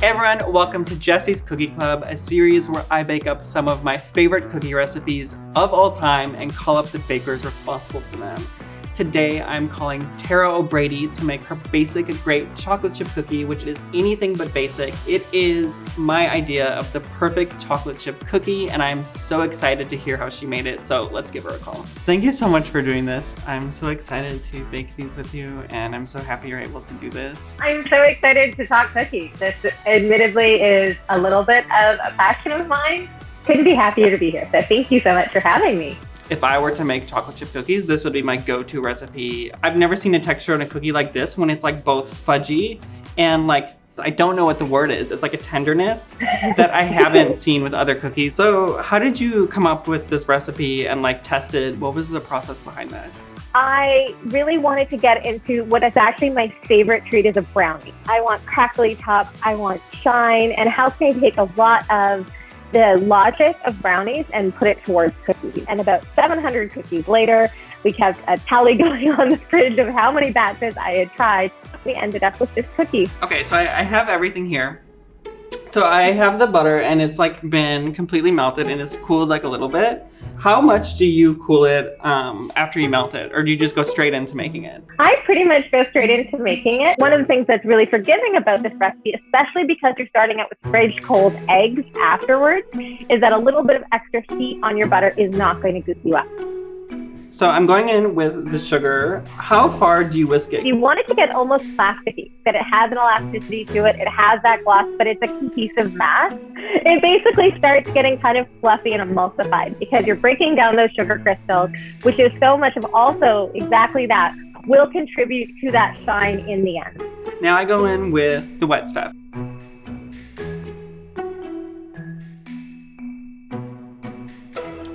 Hey everyone, welcome to Jesse's Cookie Club, a series where I bake up some of my favorite cookie recipes of all time and call up the bakers responsible for them. Today, I'm calling Tara O'Brady to make her basic great chocolate chip cookie, which is anything but basic. It is my idea of the perfect chocolate chip cookie, and I'm so excited to hear how she made it, so let's give her a call. Thank you so much for doing this. I'm so excited to bake these with you, and I'm so happy you're able to do this. I'm so excited to talk cookies. This admittedly is a little bit of a passion of mine. Couldn't be happier to be here, so thank you so much for having me. If I were to make chocolate chip cookies, this would be my go-to recipe. I've never seen a texture on a cookie like this when it's like both fudgy and like, I don't know what the word is. It's like a tenderness that I haven't seen with other cookies. So how did you come up with this recipe and like test it? What was the process behind that? I really wanted to get into what is actually my favorite treat is a brownie. I want crackly top, I want shine, and how can I take a lot of the logic of brownies and put it towards cookies. And about 700 cookies later, we kept a tally going on the fridge of how many batches I had tried. We ended up with this cookie. Okay, so I have everything here. So I have the butter and it's like been completely melted and it's cooled like a little bit. How much do you cool it after you melt it? Or do you just go straight into making it? I pretty much go straight into making it. One of the things that's really forgiving about this recipe, especially because you're starting out with fridge cold eggs afterwards, is that a little bit of extra heat on your butter is not going to goop you up. So I'm going in with the sugar. How far do you whisk it? You want it to get almost plasticky, that it has an elasticity to it, it has that gloss, but it's a cohesive mass. It basically starts getting kind of fluffy and emulsified because you're breaking down those sugar crystals, which is so much of also exactly that, will contribute to that shine in the end. Now I go in with the wet stuff.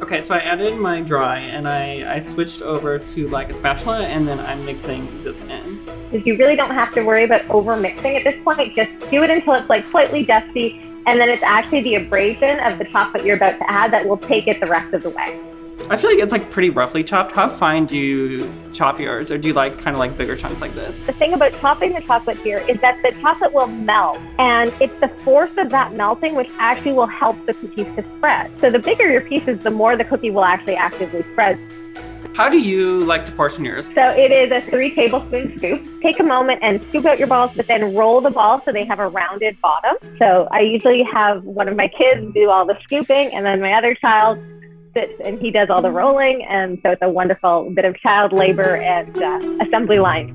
Okay, so I added my dry and I switched over to like a spatula and then I'm mixing this in. You really don't have to worry about over mixing at this point. Just do it until it's like slightly dusty, and then it's actually the abrasion of the chocolate you're about to add that will take it the rest of the way. I feel like it's like pretty roughly chopped. How fine do you chop yours, or do you like kind of like bigger chunks like this? The thing about chopping the chocolate here is that the chocolate will melt, and it's the force of that melting which actually will help the cookies to spread. So the bigger your pieces, the more the cookie will actually actively spread. How do you like to portion yours? So it is a 3 tablespoon scoop. Take a moment and scoop out your balls, but then roll the balls so they have a rounded bottom. So I usually have one of my kids do all the scooping, and then my other child sits and he does all the rolling. And so it's a wonderful bit of child labor and assembly line.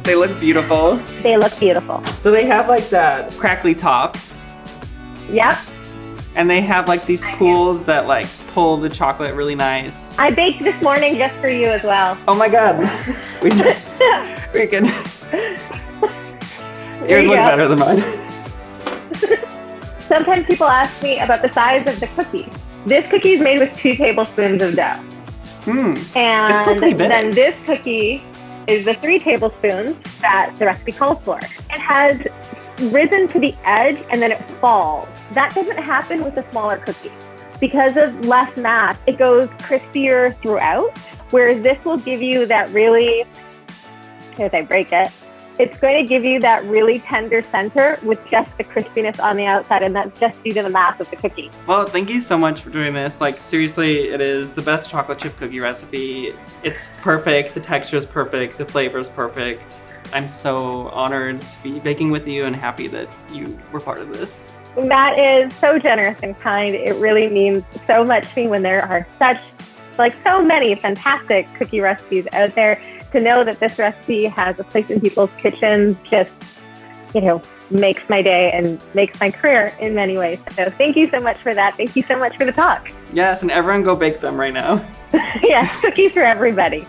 They look beautiful. They look beautiful. So they have like that crackly top. Yep. And they have like these pools that like pull the chocolate really nice. I baked this morning just for you as well. Oh my God. we can. Yours look better than mine. Sometimes people ask me about the size of the cookie. This cookie is made with 2 tablespoons of dough. And then this cookie is the 3 tablespoons that the recipe calls for. It has risen to the edge and then it falls. That doesn't happen with a smaller cookie. Because of less mass, it goes crispier throughout, whereas this will give you that really, as I break it, it's going to give you that really tender center with just the crispiness on the outside, and that's just due to the mass of the cookie. Well, thank you so much for doing this. Like, seriously, it is the best chocolate chip cookie recipe. It's perfect, the texture is perfect, the flavor is perfect. I'm so honored to be baking with you and happy that you were part of this. That is so generous and kind. It really means so much to me when there are so many fantastic cookie recipes out there. To know that this recipe has a place in people's kitchens just, makes my day and makes my career in many ways. So thank you so much for that. Thank you so much for the talk. Yes, and everyone go bake them right now. Yes, cookies for everybody.